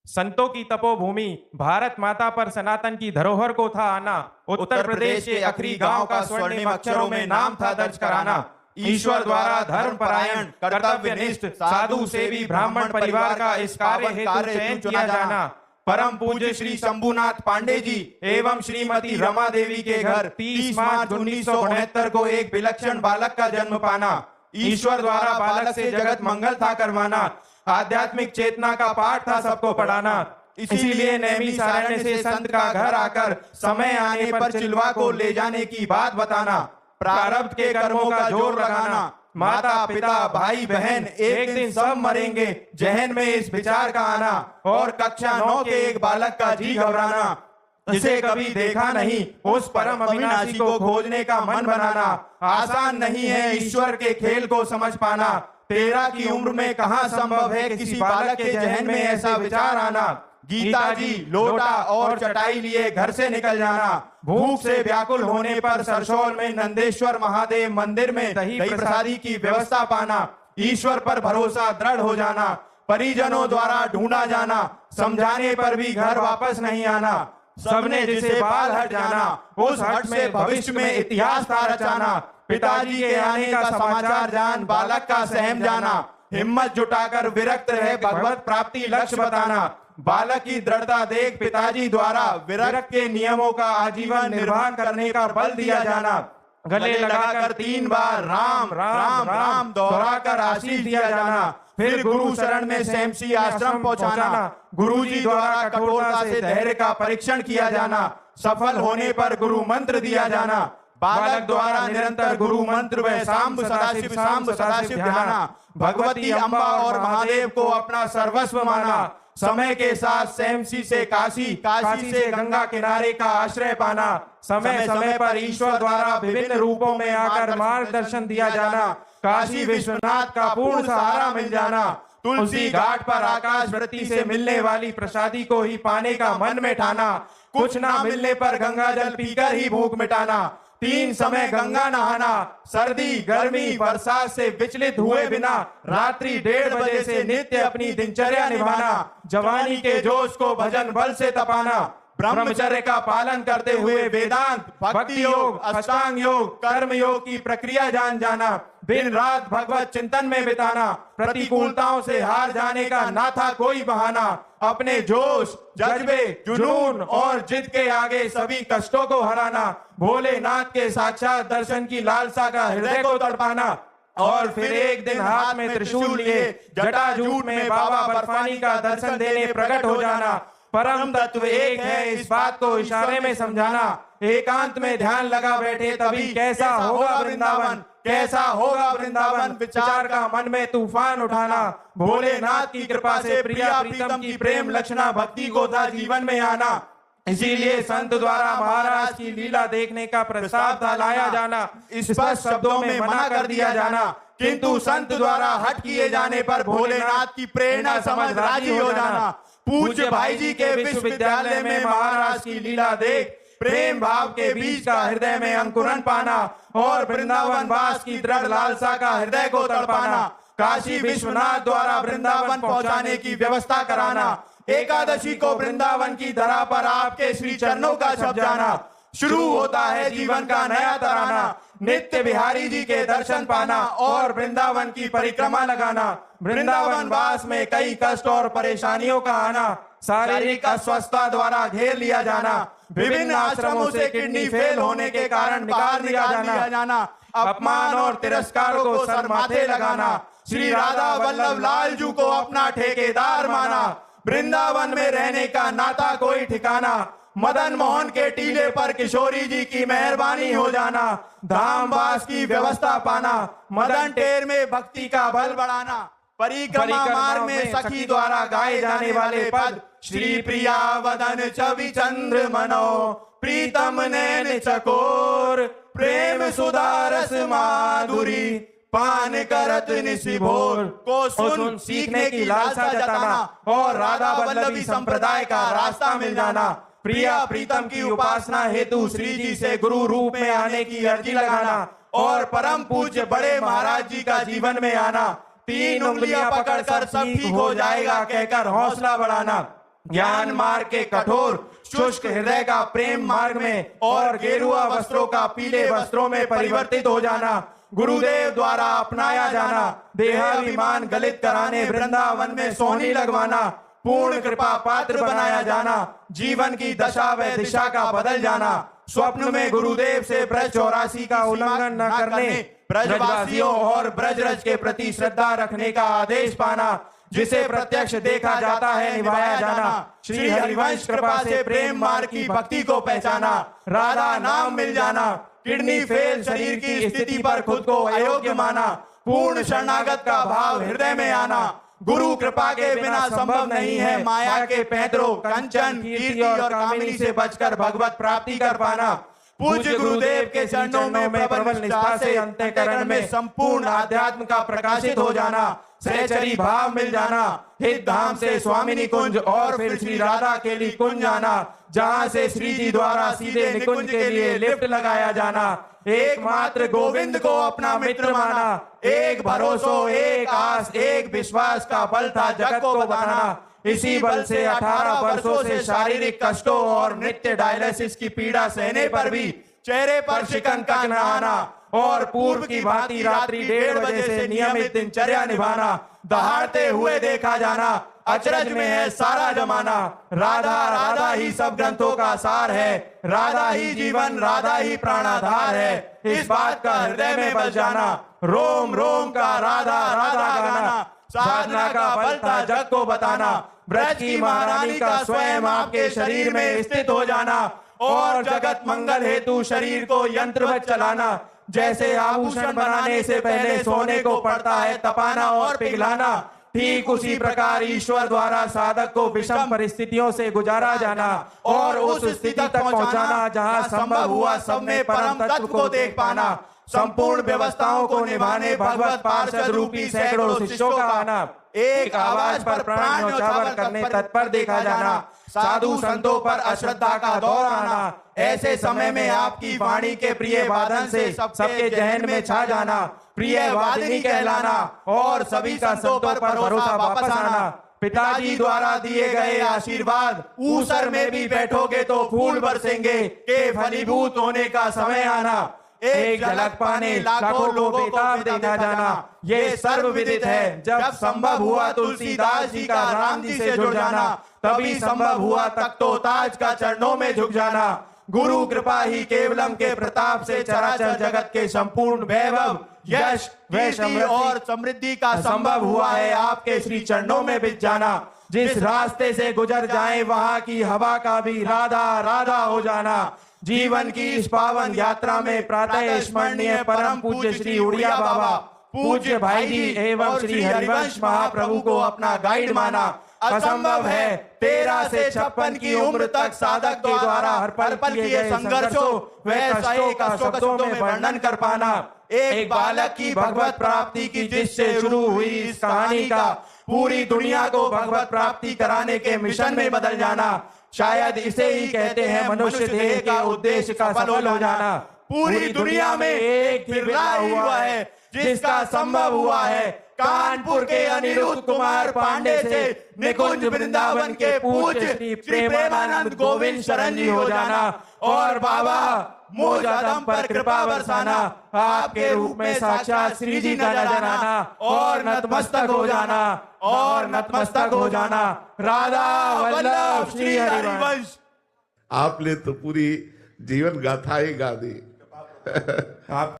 संतों की तपोभूमि भारत माता पर सनातन की धरोहर को था आना। उत्तर प्रदेश के आखिरी गांव का स्वर्णिम अक्षरों में नाम था दर्ज कराना। ईश्वर द्वारा धर्म परायण कर्तव्यनिष्ठ साधु सेवी ब्राह्मण परिवार का इस कार्य हेतु चयन किया जाना। परम पूज्य श्री शंभुनाथ पांडे जी एवं श्रीमती रमा देवी के घर 30 मार्च 1969 को एक विलक्षण बालक का जन्म पाना। ईश्वर द्वारा बालक से जगत मंगल था करवाना। आध्यात्मिक चेतना का पाठ था सबको पढ़ाना। इसीलिए नैमिषारण्य से संत का घर आकर समय आने पर चिलवा को ले जाने की बात बताना। प्रारब्ध के कर्मों का जोर लगाना। माता पिता भाई बहन एक दिन सब मरेंगे, जहन में इस विचार का आना। और कक्षा 9 के एक बालक का जी घबराना। जिसे कभी देखा नहीं उस परम अविनाशी को खोजने का मन बनाना। आसान नहीं है ईश्वर के खेल को समझ पाना। 13 की उम्र में कहां संभव है किसी बालक के जहन में ऐसा विचार आना। गीता जी लोटा और चटाई लिए घर से निकल जाना। भूख से व्याकुल होने पर सरसौल में नंदेश्वर महादेव मंदिर में दही प्रसादी की व्यवस्था पाना। ईश्वर पर भरोसा दृढ़ हो जाना। परिजनों द्वारा ढूंढा जाना। समझाने पर भी घर वापस नहीं आना। सबने जिसे बाल हट जाना, उस हट से भविष्य में इतिहास था रचाना। पिताजी के आने का समाचार जान बालक का सहम जाना। हिम्मत जुटाकर विरक्त रहे भगवत प्राप्ति लक्ष्य बताना। बालक की दृढ़ता देख पिताजी द्वारा विरक्त के नियमों का आजीवन निर्वाह करने का बल दिया जाना। गले लगाकर 3 बार राम राम राम दोहराकर आशीष दिया जाना। फिर गुरु शरण में सेमसी आश्रम पहुंचाना। गुरुजी द्वारा कठोरता से धैर्य का परीक्षण किया जाना। सफल होने पर गुरु मंत्र दिया जाना। बालक द्वारा निरंतर गुरु मंत्र व सांब सदाशिव ध्याना। भगवती अम्बा और महादेव को अपना सर्वस्व माना। समय के साथ सेमसी से काशी, काशी से गंगा किनारे का आश्रय पाना। समय समय पर ईश्वर द्वारा विभिन्न रूपों में आकर मार्गदर्शन दिया जाना। काशी विश्वनाथ का पूर्ण सहारा मिल जाना। तुलसी घाट पर आकाश वृत्ति से मिलने वाली प्रसादी को ही पाने का मन में ठाना। कुछ ना मिलने पर गंगा जल पीकर ही भूख मिटाना। 3 समय गंगा नहाना। सर्दी गर्मी बरसात से विचलित हुए बिना रात्रि 1:30 बजे से नित्य अपनी दिनचर्या निभाना। जवानी के जोश को भजन बल से तपाना। ब्रह्मचर्य का पालन करते हुए वेदांत भक्ति योग अष्टांग योग कर्म योग की प्रक्रिया जान जाना। दिन रात भगवत चिंतन में बिताना। प्रतिकूलताओं से हार जाने का ना था कोई बहाना। अपने जोश जज्बे जुनून और जिद के आगे सभी कष्टों को हराना। भोलेनाथ के साक्षात दर्शन की लालसा का हृदय को तड़पाना। और फिर एक दिन हाथ में त्रिशूल लिए जटाजूट में बाबा बर्फानी का दर्शन देने प्रकट हो जाना। परम तत्व एक है इस बात को इशारे में समझाना। एकांत में ध्यान लगा बैठे तभी कैसा होगा वृंदावन, कैसा होगा वृंदावन विचार का मन में तूफान उठाना। भोलेनाथ की कृपा से प्रिया प्रीतम की प्रेम लक्षणा भक्ति को था जीवन में आना। इसीलिए संत द्वारा महाराज की लीला देखने का प्रस्ताव था लाया जाना। स्पष्ट शब्दों में मना कर दिया जाना, किंतु संत द्वारा हट किए जाने पर भोलेनाथ की प्रेरणा समझ राजी हो जाना। पूज्य भाई जी के विश्वविद्यालय में महाराज की लीला देख प्रेम भाव के बीज का हृदय में अंकुरन पाना और वृंदावन वास की दृढ़ लालसा का हृदय को तड़पाना। काशी विश्वनाथ द्वारा वृंदावन पहुंचाने की व्यवस्था कराना। एकादशी को वृंदावन की धरा पर आपके श्री चरणों का छप जाना। शुरू होता है जीवन का नया तराना। नित्य बिहारी जी के दर्शन पाना और वृंदावन की परिक्रमा लगाना। वृंदावन वास में कई कष्ट और परेशानियों का आना। शारीरिक अस्वस्थता द्वारा घेर लिया जाना। विभिन्न आश्रमों से किडनी फेल होने के कारण निकाल दिया जाना। अपमान और तिरस्कारों को सर माथे लगाना। श्री राधा वल्लभ लाल जी को अपना ठेकेदार माना। वृंदावन में रहने का नाता कोई ठिकाना। मदन मोहन के टीले पर किशोरी जी की मेहरबानी हो जाना। धामवास की व्यवस्था पाना। मदन टेर में भक्ति का बल बढ़ाना। परिक्रमा मार्ग में सखी द्वारा गाए जाने वाले पद श्री प्रिया वदन छवि चंद्र मनो प्रीतम नैन चकोर प्रेम सुधारस माधुरी पान करत निशिभोर को सुन सीखने की लालसा जताना और राधा वल्लभी संप्रदाय का रास्ता मिल जाना। प्रिया प्रीतम की उपासना हेतु श्री जी से गुरु रूप में आने की अर्जी लगाना और परम पूज्य बड़े महाराज जी का जीवन में आना। 3 उंगलियां पकड़कर सब ठीक हो जाएगा कहकर हौसला बढ़ाना। ज्ञान मार्ग के कठोर शुष्क हृदय का प्रेम मार्ग में और गेरुआ वस्त्रों का पीले वस्त्रों में परिवर्तित हो जाना, गुरुदेव द्वारा अपनाया जाना, देहाभिमान गलित कराने वृंदावन में सोहनी लगवाना, पूर्ण कृपा पात्र बनाया जाना, जीवन की दशा व दिशा का बदल जाना, स्वप्न में गुरुदेव से ब्रज 84 का उल्लंघन न करने, ब्रजवासियों और ब्रजरज के प्रति श्रद्धा रखने का आदेश पाना, जिसे प्रत्यक्ष देखा जाता है निभाया जाना, श्री हरिवंश कृपा से प्रेम मार्ग की भक्ति को पहचाना, राधा नाम मिल जाना, किडनी फेल शरीर की स्थिति पर खुद को अयोग्य माना, पूर्ण शरणागत का भाव हृदय में आना, गुरु कृपा के बिना संभव नहीं है माया के पैंतरों कंचन कीर्ति और कामिनी से बचकर भगवत प्राप्ति कर पाना, पूज्य गुरुदेव के चरणों में प्रबल निष्ठा से अंतःकरण में संपूर्ण आध्यात्म का प्रकाशित हो जाना, सहचरी भाव मिल जाना, हित धाम से स्वामिनी कुंज और फिर श्री राधा के लिए कुंज आना, जहां से श्री जी द्वारा सीधे निकुंज के लिए लिफ्ट लगाया जाना, एकमात्र गोविंद को अपना मित्र माना, एक भरोसो एक आस एक विश्वास का बल था जगत को बताना, इसी बल से 18 वर्षों से शारीरिक कष्टों और नित्य डायलिसिस की पीड़ा सहने पर भी चेहरे पर शिकन का न आना और पूर्व की भांति रात्रि 1:30 बजे से नियमित दिनचर्या निभाना, दहाड़ते हुए देखा जाना, अचरज में है सारा जमाना, राधा राधा ही सब ग्रंथों का सार है, राधा ही जीवन राधा ही प्राणाधार है, इस बात का हृदय में बस जाना, रोम रोम का राधा राधा गाना, साधना का बल था जग को बताना, ब्रज की महारानी का स्वयं आपके शरीर में स्थित हो जाना और जगत मंगल हेतु शरीर को यंत्रवत चलाना, जैसे आभूषण बनाने से पहले सोने को पड़ता है तपाना और पिघलाना, ठीक उसी प्रकार ईश्वर द्वारा साधक को विषम परिस्थितियों से गुजारा जाना और उस स्थिति तक पहुंचाना जहां संभव हुआ सब में परम तत्व को देख पाना, संपूर्ण व्यवस्थाओं को निभाने भगवत पार्षद रूपी सैकड़ों शिष्यों का आना, एक आवाज पर प्राण न्यौछावर करने तत्पर देखा जाना, साधु संतों पर अश्रद्धा का दौर आना, ऐसे समय में आपकी वाणी के प्रिय वादन से सबके जहन में छा जाना, प्रिय वादिनी कहलाना और सभी संतों पर भरोसा वापस आना, पिताजी द्वारा दिए गए आशीर्वाद ऊसर में भी बैठोगे तो फूल बरसेंगे के फलीभूत होने का समय आना, एक झलक पाने लाखों लोगों को देखा जाना, ये सर्व विदित है, जब संभव हुआ तुलसीदास जी का राम जी से जुड़ जाना, तभी संभव हुआ तख्तो ताज का चरणों में झुक जाना, गुरु कृपा ही केवलम के प्रताप से चराचर जगत के संपूर्ण वैभव यश कीर्ति और समृद्धि का संभव हुआ है आपके श्री चरणों में बिछ जाना, जिस रास्ते से गुजर जाए वहां की हवा का भी राधा राधा हो जाना, जीवन की इस पावन यात्रा में प्रातः स्मरणीय परम पूज्य श्री उड़िया बाबा पूज्य भाई जी एवं श्री हरिवंश महाप्रभु को अपना गाइड माना, असंभव है 13 से 56 की उम्र तक साधक के द्वारा हर पल किए संघर्षों व कष्टों का शब्दों में वर्णन कर पाना, एक बालक की भगवत प्राप्ति की जिससे शुरू हुई इस कहानी का पूरी दुनिया को भगवत प्राप्ति कराने के मिशन में बदल जाना, शायद इसे ही कहते हैं मनुष्य देह के उद्देश्य का सफल हो जाना, पूरी दुनिया में एक बिरला हुआ है जिसका संभव हुआ है, कानपुर के अनिरुद्ध कुमार पांडे से निकुंज वृंदावन के पूज्य श्री प्रेमानंद गोविंद शरण जी हो जाना और बाबा मुझ अदम पर कृपा बरसाना, आपके रूप में साक्षात श्री जी का नजर आना और नतमस्तक हो जाना और नतमस्तक हो जाना, राधा वल्लभ श्री हरिवंश। आपने तो पूरी जीवन गाथा ही गा दी। आप